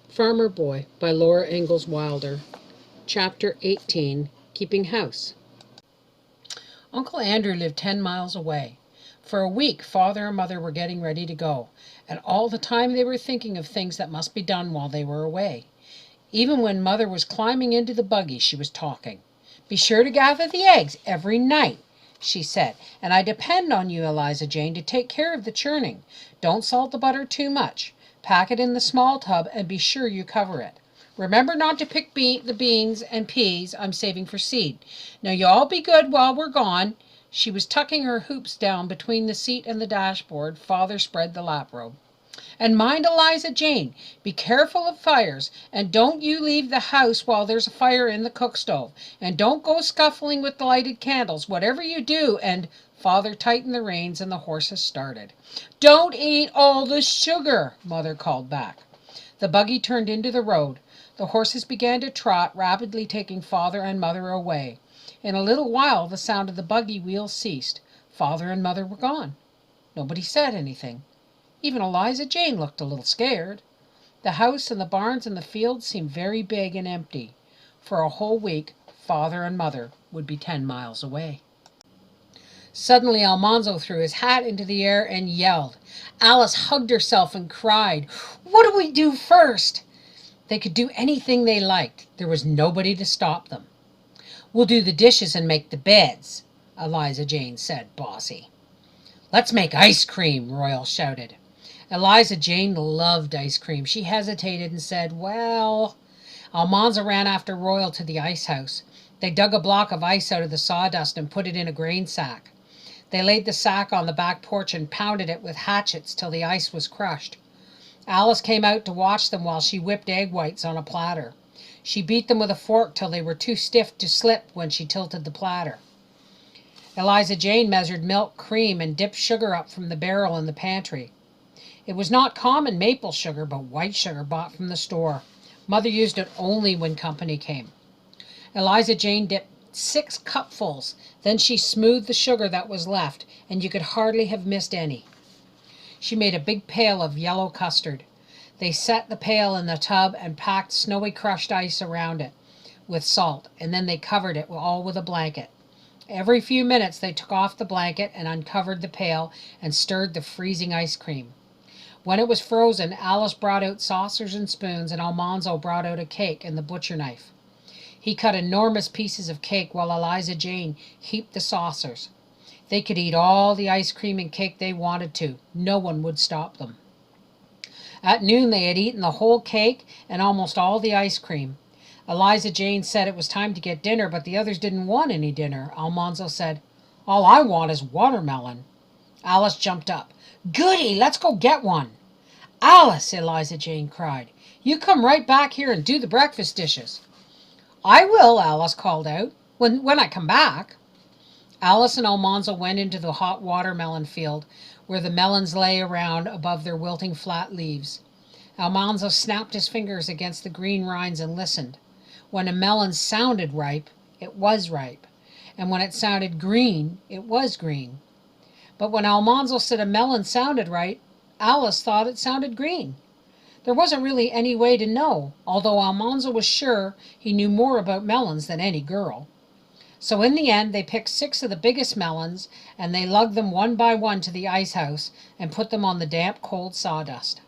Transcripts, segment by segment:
Farmer Boy by Laura Ingalls Wilder. Chapter 18, Keeping House. Uncle Andrew lived 10 miles away. For a week, Father and Mother were getting ready to go, and all the time they were thinking of things that must be done while they were away. Even when Mother was climbing into the buggy, she was talking. "Be sure to gather the eggs every night," she said, "and I depend on you, Eliza Jane, to take care of the churning. Don't salt the butter too much. Pack it in the small tub and be sure you cover it. Remember not to pick the beans and peas I'm saving for seed. Now you all be good while we're gone." She was tucking her hoops down between the seat and the dashboard. Father spread the lap robe. "And mind, Eliza Jane, be careful of fires, and don't you leave the house while there's a fire in the cook stove, and don't go scuffling with the lighted candles, whatever you do, and—" Father tightened the reins and the horses started. "Don't eat all the sugar," Mother called back. The buggy turned into the road. The horses began to trot, rapidly taking Father and Mother away. In a little while the sound of the buggy wheels ceased. Father and Mother were gone. Nobody said anything. Even Eliza Jane looked a little scared. The house and the barns and the fields seemed very big and empty. For a whole week, Father and Mother would be 10 miles away. Suddenly Almanzo threw his hat into the air and yelled. Alice hugged herself and cried, "What do we do first?" They could do anything they liked. There was nobody to stop them. "We'll do the dishes and make the beds," Eliza Jane said, bossy. "Let's make ice cream," Royal shouted. Eliza Jane loved ice cream. She hesitated and said, "Well—" Almanza ran after Royal to the ice house. They dug a block of ice out of the sawdust and put it in a grain sack. They laid the sack on the back porch and pounded it with hatchets till the ice was crushed. Alice came out to watch them while she whipped egg whites on a platter. She beat them with a fork till they were too stiff to slip when she tilted the platter. Eliza Jane measured milk, cream, and dipped sugar up from the barrel in the pantry. It was not common maple sugar, but white sugar bought from the store. Mother used it only when company came. Eliza Jane dipped 6 cupfuls. Then she smoothed the sugar that was left, and you could hardly have missed any. She made a big pail of yellow custard. They set the pail in the tub and packed snowy crushed ice around it with salt, and then they covered it all with a blanket. Every few minutes they took off the blanket and uncovered the pail and stirred the freezing ice cream. When it was frozen, Alice brought out saucers and spoons, and Almanzo brought out a cake and the butcher knife. He cut enormous pieces of cake while Eliza Jane heaped the saucers. They could eat all the ice cream and cake they wanted to. No one would stop them. At noon they had eaten the whole cake and almost all the ice cream. Eliza Jane said it was time to get dinner, but the others didn't want any dinner. Almanzo said, "All I want is watermelon." Alice jumped up. "Goody, let's go get one." "Alice," Eliza Jane cried, "you come right back here and do the breakfast dishes." "I will," Alice called out, when I come back." Alice and Almanzo went into the hot watermelon field, where the melons lay around above their wilting flat leaves. Almanzo snapped his fingers against the green rinds and listened. When a melon sounded ripe, it was ripe, and when it sounded green, it was green. But when Almanzo said a melon sounded right, Alice thought it sounded green. There wasn't really any way to know, although Almanzo was sure he knew more about melons than any girl. So in the end they picked 6 of the biggest melons, and they lugged them one by one to the ice house and put them on the damp, cold sawdust.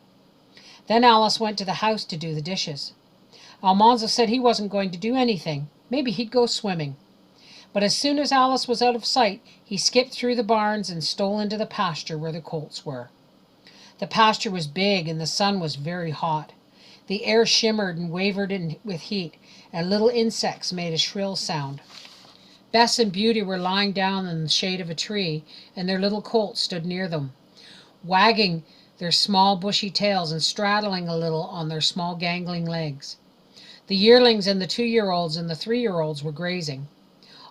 Then Alice went to the house to do the dishes. Almanzo said he wasn't going to do anything. Maybe he'd go swimming. But as soon as Alice was out of sight, he skipped through the barns and stole into the pasture where the colts were. The pasture was big and the sun was very hot. The air shimmered and wavered with heat, and little insects made a shrill sound. Bess and Beauty were lying down in the shade of a tree, and their little colts stood near them, wagging their small bushy tails and straddling a little on their small gangling legs. The yearlings and the 2-year-olds and the 3-year-olds were grazing.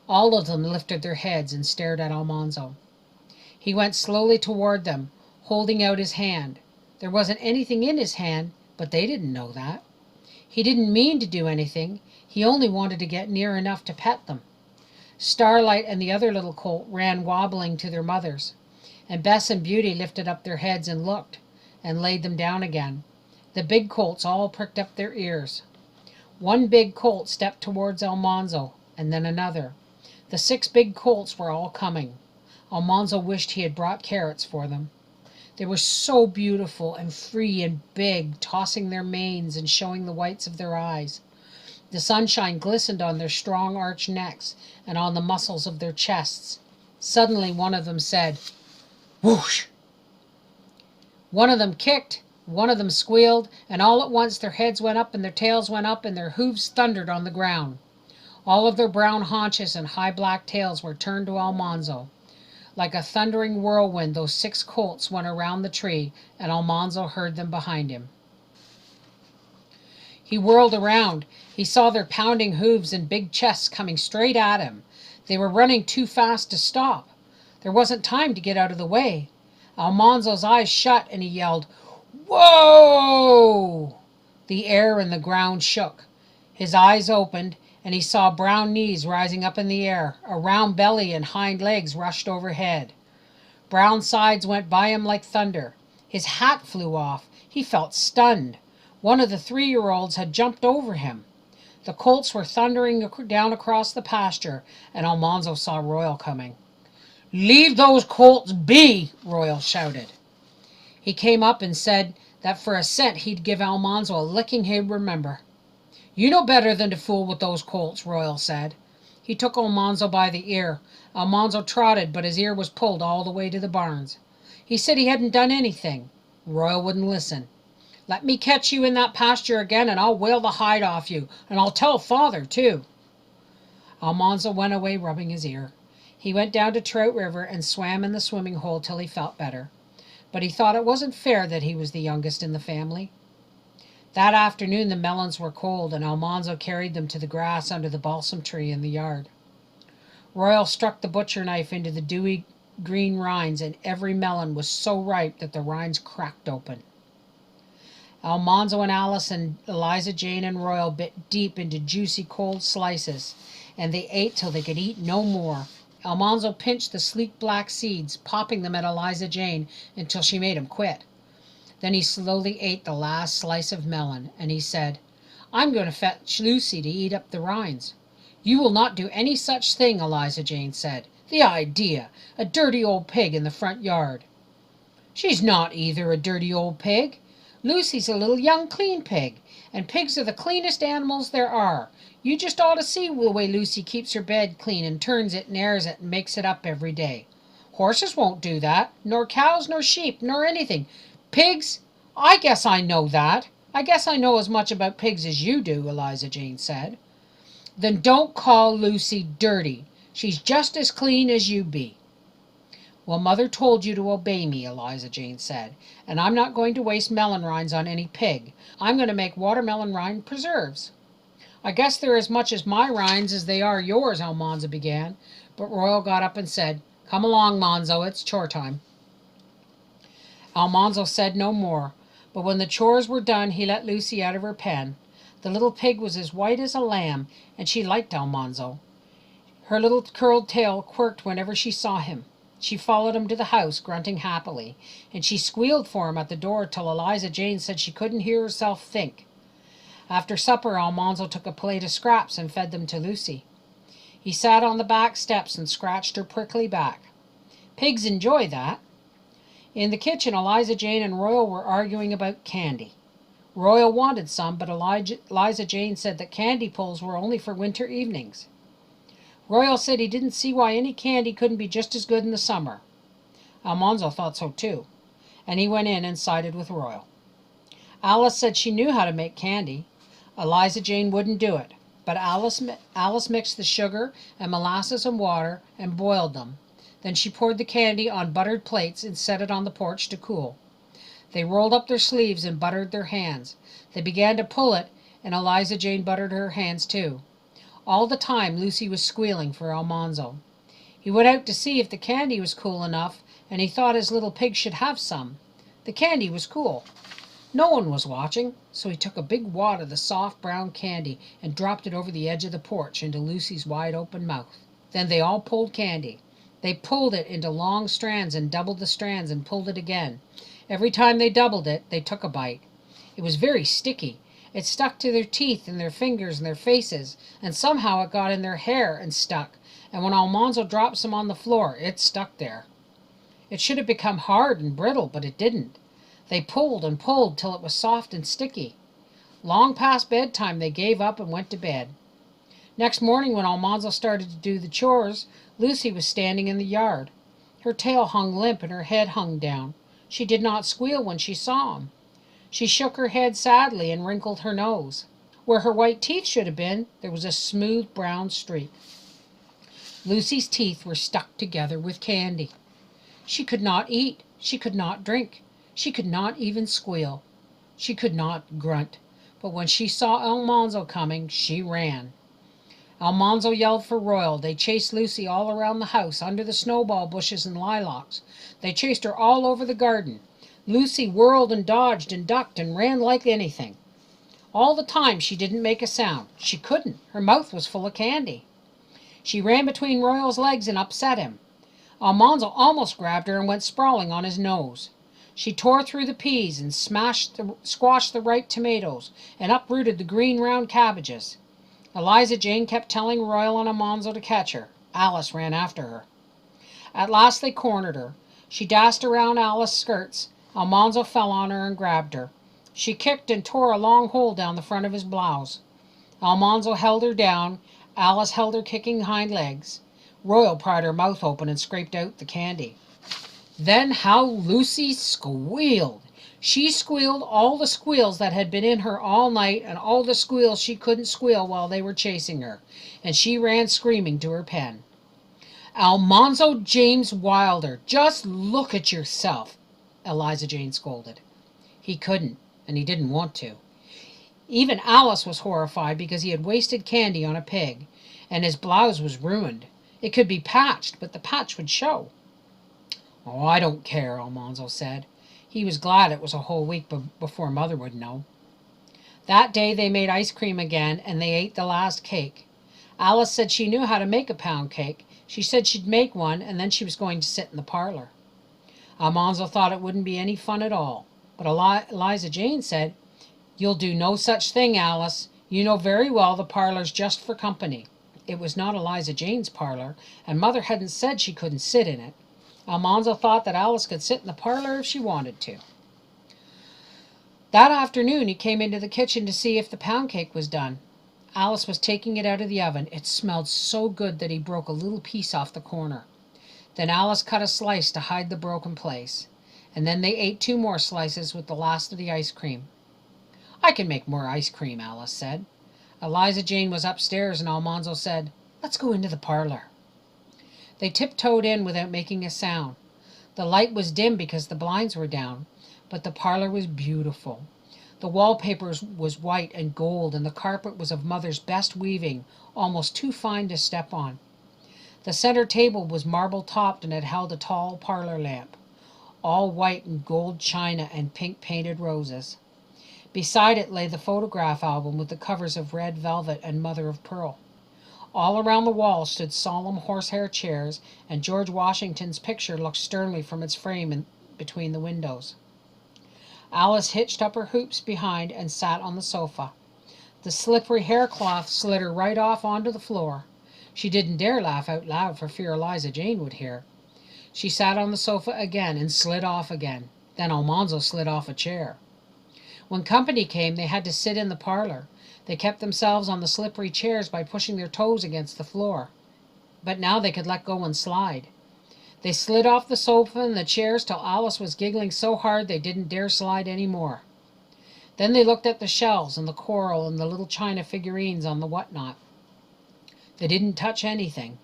All of them lifted their heads and stared at Almanzo. He went slowly toward them, holding out his hand. There wasn't anything in his hand, but they didn't know that. He didn't mean to do anything. He only wanted to get near enough to pet them. Starlight and the other little colt ran wobbling to their mothers, and Bess and Beauty lifted up their heads and looked, and laid them down again. The big colts all pricked up their ears. One big colt stepped towards Almanzo, and then another. The 6 big colts were all coming. Almanzo wished he had brought carrots for them. They were so beautiful and free and big, tossing their manes and showing the whites of their eyes. The sunshine glistened on their strong arched necks and on the muscles of their chests. Suddenly one of them said, "Whoosh!" One of them kicked, one of them squealed, and all at once their heads went up and their tails went up and their hooves thundered on the ground. All of their brown haunches and high black tails were turned to Almanzo. Like a thundering whirlwind, those 6 colts went around the tree, and Almanzo heard them behind him. He whirled around. He saw their pounding hooves and big chests coming straight at him. They were running too fast to stop. There wasn't time to get out of the way. Almanzo's eyes shut, and he yelled, "Whoa!" The air and the ground shook. His eyes opened, and he saw brown knees rising up in the air. A round belly and hind legs rushed overhead. Brown sides went by him like thunder. His hat flew off. He felt stunned. One of the 3-year-olds had jumped over him. The colts were thundering down across the pasture, and Almanzo saw Royal coming. "Leave those colts be!" Royal shouted. He came up and said that for a cent he'd give Almanzo a licking he'd remember. "You know better than to fool with those colts," Royal said. He took Almanzo by the ear. Almanzo trotted, but his ear was pulled all the way to the barns. He said he hadn't done anything. Royal wouldn't listen. "Let me catch you in that pasture again, and I'll whale the hide off you, and I'll tell father, too." Almanzo went away rubbing his ear. He went down to Trout River and swam in the swimming hole till he felt better. But he thought it wasn't fair that he was the youngest in the family. That afternoon the melons were cold, and Almanzo carried them to the grass under the balsam tree in the yard. Royal struck the butcher knife into the dewy green rinds, and every melon was so ripe that the rinds cracked open. Almanzo and Alice and Eliza Jane and Royal bit deep into juicy cold slices, and they ate till they could eat no more. Almanzo pinched the sleek black seeds, popping them at Eliza Jane until she made him quit. Then he slowly ate the last slice of melon, and he said, "I'm going to fetch Lucy to eat up the rinds." "You will not do any such thing," Eliza Jane said. "The idea! A dirty old pig in the front yard." "She's not either a dirty old pig. Lucy's a little young clean pig, and pigs are the cleanest animals there are. You just ought to see the way Lucy keeps her bed clean and turns it and airs it and makes it up every day. Horses won't do that, nor cows, nor sheep, nor anything. Pigs? I guess I know that. I guess I know as much about pigs as you do," Eliza Jane said. "Then don't call Lucy dirty. She's just as clean as you be." "Well, Mother told you to obey me," Eliza Jane said, "and I'm not going to waste melon rinds on any pig. I'm going to make watermelon rind preserves." "I guess they're as much as my rinds as they are yours," Almanzo began, but Royal got up and said, "Come along, Manzo, it's chore time." Almanzo said no more, but when the chores were done he let Lucy out of her pen. The little pig was as white as a lamb, and she liked Almanzo. Her little curled tail quirked whenever she saw him. She followed him to the house, grunting happily, and she squealed for him at the door till Eliza Jane said she couldn't hear herself think. After supper Almanzo took a plate of scraps and fed them to Lucy. He sat on the back steps and scratched her prickly back. Pigs enjoy that. In the kitchen Eliza Jane and Royal were arguing about candy. Royal wanted some, but Eliza Jane said that candy pulls were only for winter evenings. Royal said he didn't see why any candy couldn't be just as good in the summer. Almanzo thought so too, and he went in and sided with Royal. Alice said she knew how to make candy. Eliza Jane wouldn't do it, but Alice mixed the sugar and molasses and water and boiled them. Then she poured the candy on buttered plates and set it on the porch to cool. They rolled up their sleeves and buttered their hands. They began to pull it, and Eliza Jane buttered her hands too. All the time Lucy was squealing for Almanzo. He went out to see if the candy was cool enough, and he thought his little pig should have some. The candy was cool. No one was watching, so he took a big wad of the soft brown candy and dropped it over the edge of the porch into Lucy's wide-open mouth. Then they all pulled candy. They pulled it into long strands and doubled the strands and pulled it again. Every time they doubled it, they took a bite. It was very sticky. It stuck to their teeth and their fingers and their faces, and somehow it got in their hair and stuck, and when Almanzo dropped some on the floor, it stuck there. It should have become hard and brittle, but it didn't. They pulled and pulled till it was soft and sticky. Long past bedtime they gave up and went to bed. Next morning when Almanzo started to do the chores, Lucy was standing in the yard. Her tail hung limp and her head hung down. She did not squeal when she saw him. She shook her head sadly and wrinkled her nose. Where her white teeth should have been, there was a smooth brown streak. Lucy's teeth were stuck together with candy. She could not eat. She could not drink. She could not even squeal. She could not grunt. But when she saw Almanzo coming, she ran. Almanzo yelled for Royal. They chased Lucy all around the house, under the snowball bushes and lilacs. They chased her all over the garden. Lucy whirled and dodged and ducked and ran like anything. All the time she didn't make a sound. She couldn't. Her mouth was full of candy. She ran between Royal's legs and upset him. Almanzo almost grabbed her and went sprawling on his nose. She tore through the peas and squashed the ripe tomatoes and uprooted the green round cabbages. Eliza Jane kept telling Royal and Almanzo to catch her. Alice ran after her. At last they cornered her. She dashed around Alice's skirts. Almanzo fell on her and grabbed her. She kicked and tore a long hole down the front of his blouse. Almanzo held her down. Alice held her kicking hind legs. Royal pried her mouth open and scraped out the candy. Then how Lucy squealed! She squealed all the squeals that had been in her all night, and all the squeals she couldn't squeal while they were chasing her, and she ran screaming to her pen. "Almanzo James Wilder, just look at yourself," Eliza Jane scolded. He couldn't, and he didn't want to. Even Alice was horrified because he had wasted candy on a pig, and his blouse was ruined. It could be patched, but the patch would show. "Oh, I don't care," Almanzo said. He was glad it was a whole week before Mother would know. That day they made ice cream again, and they ate the last cake. Alice said she knew how to make a pound cake. She said she'd make one, and then she was going to sit in the parlor. Almanzo thought it wouldn't be any fun at all, but Eliza Jane said, "You'll do no such thing, Alice. You know very well the parlor's just for company." It was not Eliza Jane's parlor, and Mother hadn't said she couldn't sit in it. Almanzo thought that Alice could sit in the parlor if she wanted to. That afternoon he came into the kitchen to see if the pound cake was done. Alice was taking it out of the oven. It smelled so good that he broke a little piece off the corner. Then Alice cut a slice to hide the broken place, and then they ate 2 more slices with the last of the ice cream. "I can make more ice cream," Alice said. Eliza Jane was upstairs, and Almanzo said, "Let's go into the parlor." They tiptoed in without making a sound. The light was dim because the blinds were down, but the parlor was beautiful. The wallpaper was white and gold, and the carpet was of Mother's best weaving, almost too fine to step on. The center table was marble-topped and it held a tall parlor lamp, all white and gold china and pink-painted roses. Beside it lay the photograph album with the covers of red velvet and mother of pearl. All around the wall stood solemn horsehair chairs, and George Washington's picture looked sternly from its frame between the windows. Alice hitched up her hoops behind and sat on the sofa. The slippery haircloth slid her right off onto the floor. She didn't dare laugh out loud for fear Eliza Jane would hear. She sat on the sofa again and slid off again. Then Almanzo slid off a chair. When company came, they had to sit in the parlor. They kept themselves on the slippery chairs by pushing their toes against the floor. But now they could let go and slide. They slid off the sofa and the chairs till Alice was giggling so hard they didn't dare slide any more. Then they looked at the shells and the coral and the little china figurines on the whatnot. They didn't touch anything.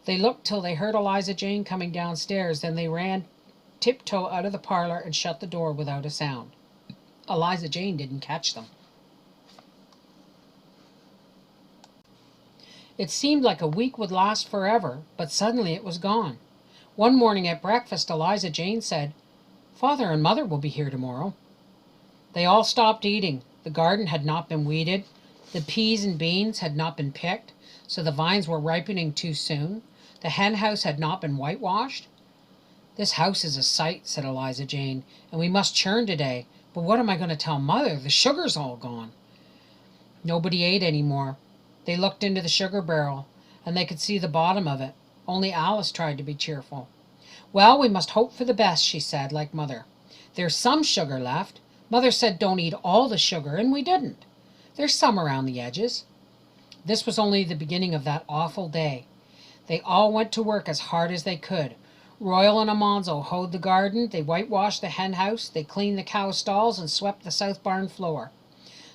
They looked till they heard Eliza Jane coming downstairs. Then they ran tiptoe out of the parlor and shut the door without a sound. Eliza Jane didn't catch them. It seemed like a week would last forever, but suddenly it was gone. One morning at breakfast, Eliza Jane said, "Father and Mother will be here tomorrow." They all stopped eating. The garden had not been weeded. The peas and beans had not been picked, so the vines were ripening too soon. The hen house had not been whitewashed. "This house is a sight," said Eliza Jane, "and we must churn today. But what am I going to tell Mother? The sugar's all gone. Nobody ate any more. They looked into the sugar barrel, and they could see the bottom of it. Only Alice tried to be cheerful. Well, we must hope for the best, she said, like Mother. There's some sugar left. Mother said don't eat all the sugar, and we didn't. There's some around the edges. This was only the beginning of that awful day. They all went to work as hard as they could. Royal and Almanzo hoed the garden, they whitewashed the hen house, they cleaned the cow stalls and swept the south barn floor.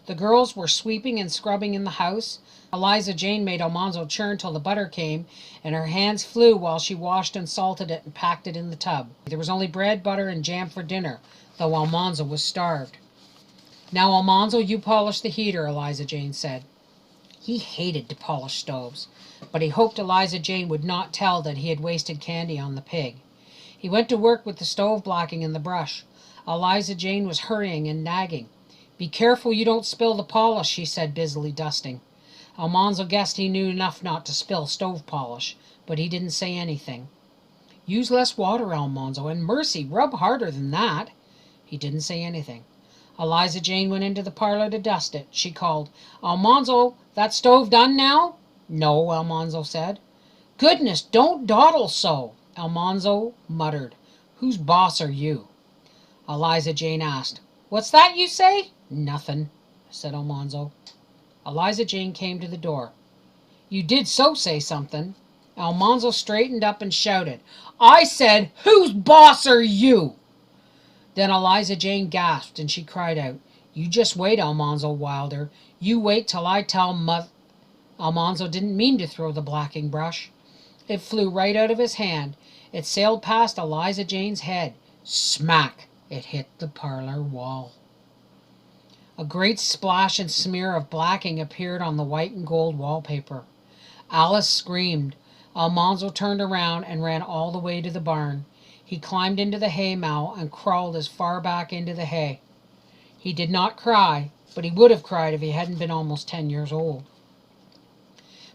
The girls were sweeping and scrubbing in the house. Eliza Jane made Almanzo churn till the butter came, and her hands flew while she washed and salted it and packed it in the tub. There was only bread, butter, and jam for dinner, though Almanzo was starved. Now, Almanzo, you polish the heater, Eliza Jane said. He hated to polish stoves, but he hoped Eliza Jane would not tell that he had wasted candy on the pig. He went to work with the stove blacking and the brush. Eliza Jane was hurrying and nagging. Be careful you don't spill the polish, she said, busily dusting. Almanzo guessed he knew enough not to spill stove polish, but he didn't say anything. Use less water, Almanzo, and mercy, rub harder than that. He didn't say anything. Eliza Jane went into the parlor to dust it. She called, Almanzo, that stove done now? No, Almanzo said. Goodness, don't dawdle so. Almanzo muttered. Whose boss are you? Eliza Jane asked. What's that you say? Nothing, said Almanzo. Eliza Jane came to the door. You did so say something. Almanzo straightened up and shouted, I said, whose boss are you? Then Eliza Jane gasped and she cried out, You just wait, Almanzo Wilder. You wait till I tell Mother. Almanzo didn't mean to throw the blacking brush. It flew right out of his hand. It sailed past Eliza Jane's head. Smack! It hit the parlor wall. A great splash and smear of blacking appeared on the white and gold wallpaper. Alice screamed. Almanzo turned around and ran all the way to the barn. He climbed into the haymow and crawled as far back into the hay. He did not cry, but he would have cried if he hadn't been almost 10 years old.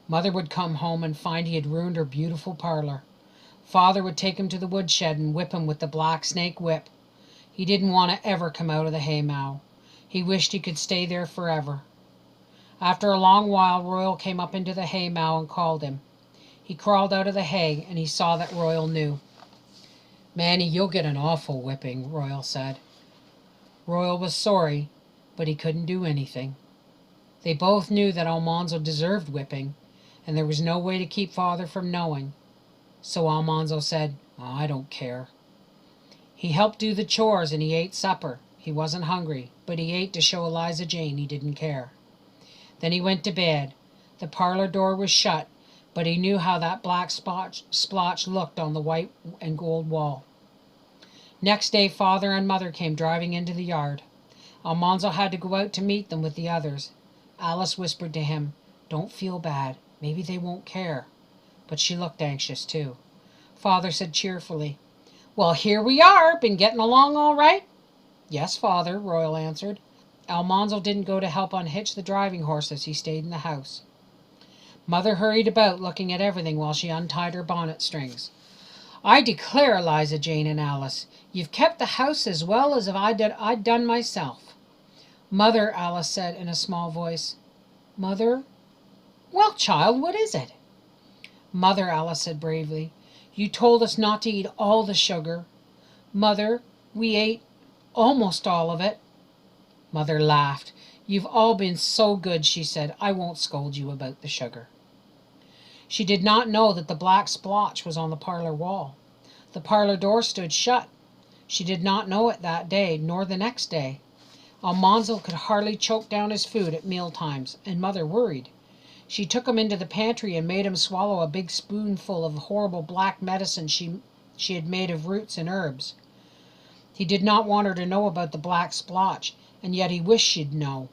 Mother would come home and find he had ruined her beautiful parlor. Father would take him to the woodshed and whip him with the black snake whip. He didn't want to ever come out of the haymow. He wished he could stay there forever. After a long while, Royal came up into the haymow and called him. He crawled out of the hay, and he saw that Royal knew. Manny, you'll get an awful whipping, Royal said. Royal was sorry, but he couldn't do anything. They both knew that Almanzo deserved whipping, and there was no way to keep Father from knowing. So Almanzo said, I don't care. He helped do the chores and he ate supper. He wasn't hungry, but he ate to show Eliza Jane he didn't care. Then he went to bed. The parlor door was shut, but he knew how that black splotch looked on the white and gold wall. Next day, Father and Mother came driving into the yard. Almanzo had to go out to meet them with the others. Alice whispered to him, Don't feel bad. Maybe they won't care. But she looked anxious, too. Father said cheerfully, Well, here we are. Been getting along all right? Yes, Father, Royal answered. Almanzo didn't go to help unhitch the driving horses. He stayed in the house. Mother hurried about, looking at everything while she untied her bonnet strings. I declare, Eliza Jane and Alice, you've kept the house as well as if I'd done myself. Mother, Alice said in a small voice. Mother? Well, child, what is it? Mother, Alice said bravely, you told us not to eat all the sugar. Mother, we ate almost all of it. Mother laughed. You've all been so good, she said. I won't scold you about the sugar. She did not know that the black splotch was on the parlor wall. The parlor door stood shut. She did not know it that day, nor the next day. Almanzo could hardly choke down his food at meal times, and Mother worried. She took him into the pantry and made him swallow a big spoonful of horrible black medicine she had made of roots and herbs. He did not want her to know about the black splotch, and yet he wished she'd know.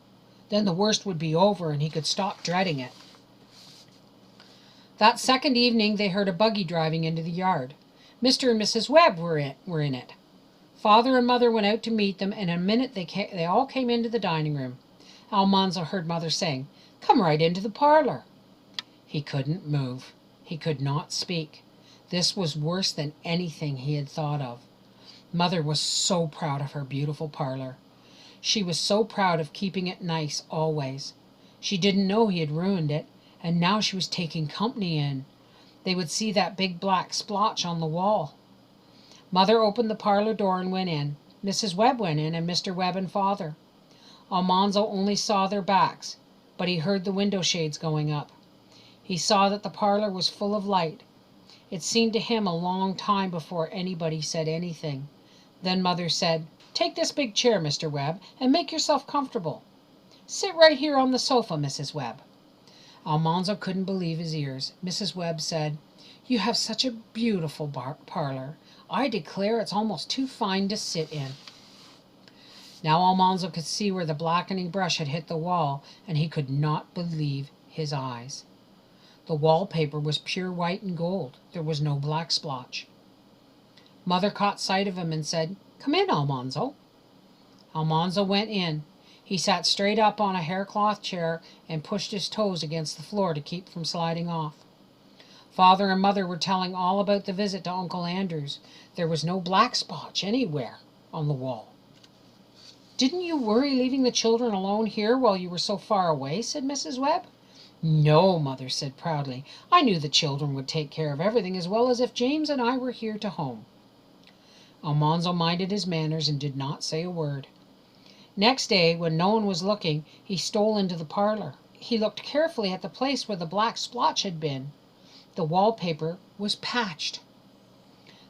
Then the worst would be over and he could stop dreading it. That second evening they heard a buggy driving into the yard. Mr. and Mrs. Webb were in it. Father and Mother went out to meet them, and in a minute they all came into the dining room. Almanzo heard Mother saying, Come right into the parlor. He couldn't move. He could not speak. This was worse than anything he had thought of. Mother was so proud of her beautiful parlor. She was so proud of keeping it nice always. She didn't know he had ruined it, and now she was taking company in. They would see that big black splotch on the wall. Mother opened the parlor door and went in. Mrs. Webb went in, and Mr. Webb and Father. Almanzo only saw their backs, but he heard the window shades going up. He saw that the parlor was full of light. It seemed to him a long time before anybody said anything. Then Mother said, "Take this big chair, Mr. Webb, and make yourself comfortable. Sit right here on the sofa, Mrs. Webb." Almanzo couldn't believe his ears. Mrs. Webb said, "You have such a beautiful parlor. I declare it's almost too fine to sit in." Now Almanzo could see where the blackening brush had hit the wall, and he could not believe his eyes. The wallpaper was pure white and gold. There was no black splotch. Mother caught sight of him and said, "Come in, Almanzo." Almanzo went in. He sat straight up on a haircloth chair and pushed his toes against the floor to keep from sliding off. Father and Mother were telling all about the visit to Uncle Andrew's. There was no black splotch anywhere on the wall. "Didn't you worry leaving the children alone here while you were so far away?" said Mrs. Webb. "No," Mother said proudly. "I knew the children would take care of everything as well as if James and I were here to home." Almanzo minded his manners and did not say a word. Next day, when no one was looking, he stole into the parlor. He looked carefully at the place where the black splotch had been. The wallpaper was patched.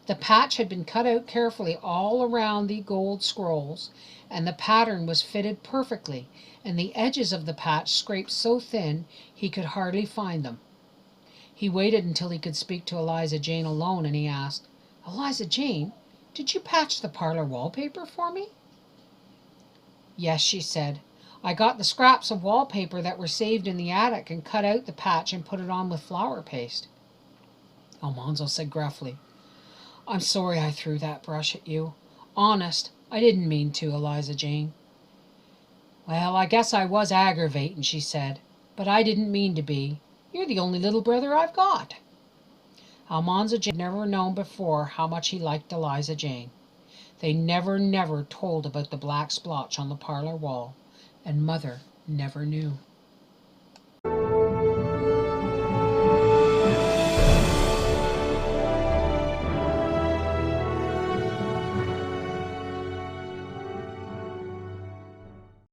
The patch had been cut out carefully all around the gold scrolls, and the pattern was fitted perfectly, and the edges of the patch scraped so thin he could hardly find them. He waited until he could speak to Eliza Jane alone, and he asked, "Eliza Jane, did you patch the parlor wallpaper for me?" "Yes," she said. "I got the scraps of wallpaper that were saved in the attic and cut out the patch and put it on with flour paste." Almanzo said gruffly, "I'm sorry I threw that brush at you. Honest, I didn't mean to, Eliza Jane." "Well, I guess I was aggravating," she said, "but I didn't mean to be. You're the only little brother I've got." Almanzo had never known before how much he liked Eliza Jane. They never told about the black splotch on the parlor wall, and Mother never knew.